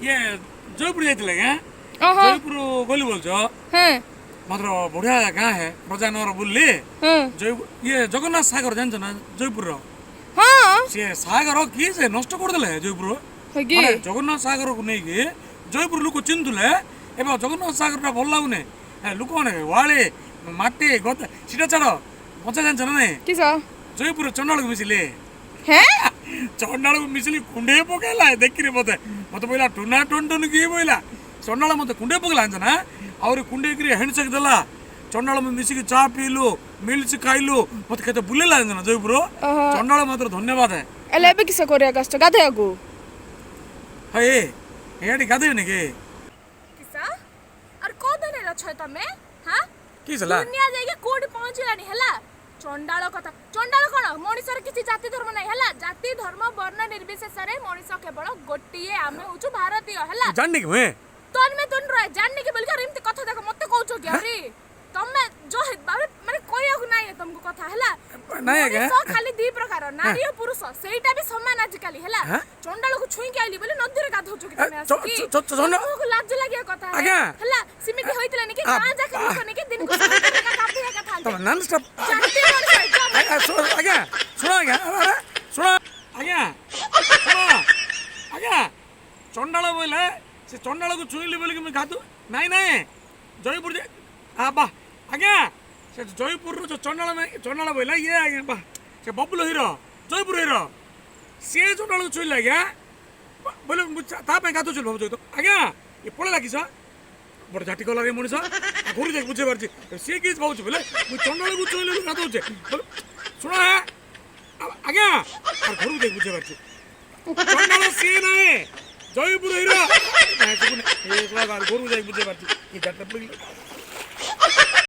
ये जयपुर जाइए क्या जयपुर गली बोल मात्र बढ़िया गाँ है प्रजानगर बुल्ली जयपुर ये जगन्नाथ सागर जान ना जयपुर सी सागर किए से नष्ट करदे जयपुर जगन्नाथ सागर को नहीं जयपुर लोक चिंतुले एवं जगन्नाथ सागर भल लगुने लोक मैंने वाले माटी गद सीटा छाड़ मजा जान ना नहीं जयपुर चंडाल को मिसिले चंडाल को मिसिली कुंडे पकेला देखिए मत मत बोला टुना टुन टुन किए बोला चंडाल मत कुंडे पकेला ना और कुंडे हैंडसेक देला चंडाल मिसिक चा पीलु मिल्स खाइलु मत केते बुलेला ना जयपुर चंडाल मात्र धन्यवाद है एले एबे किस करिया कष्ट गाधेगु हे एडी गाधे नेके किसा और को दने रछ तमे हां किसला दुनिया जाइके कोडी पहुंचलानी हला चंडाल कथा चंडाल कोन मनुष्यर किसी जाति धर्म नै हला जाति धर्म वर्ण निर्विशेष रे मनुष्य केवल गोटिए आमे होछु भारतीय हला जाननी के तन में तुन रह जाननी के बोलकर एमती कथा देख मते कहउछो कि अरे तमे जो माने कोइयाक नै तुमको कथा हला नै के खाली दी प्रकार नारी और पुरुष सेटा भी समान आजकल हला चंडाल को छुई के आइली बोले नदी रे गाधौछो कि तमे आसी को लाज लागिया कथा हला सिमिति होइतले नि कि गां जाके लोक नि कि दिन को काफी है कथा तो नॉन स्टॉप आगे सुनो आगे अरे सुनो आगे चंडाल बोले से चंडाल को छुईली बोले कि मैं गाधु नहीं नहीं जयपुर जे बा आगे से जयपुर जो चंडाल बोला ये आगे बा से बबलू हीरो जयपुर हीरो से चंडाल को छुईला आगे बोले ता पे गाधु चल भाव तो आगे ये पळला किसा बड़ झाटी गला रे मनुष्य घुरी जाके बुझे पारछि से किस भाउछ बोले मु चंडाल को छुईले गाधु छे सुनो आगे और घुरी जाके बुझे पारछि चंडाल से नहीं जयपुर हीरो नहीं सुन एक बार घुरी जाके बुझे पारछि ये जात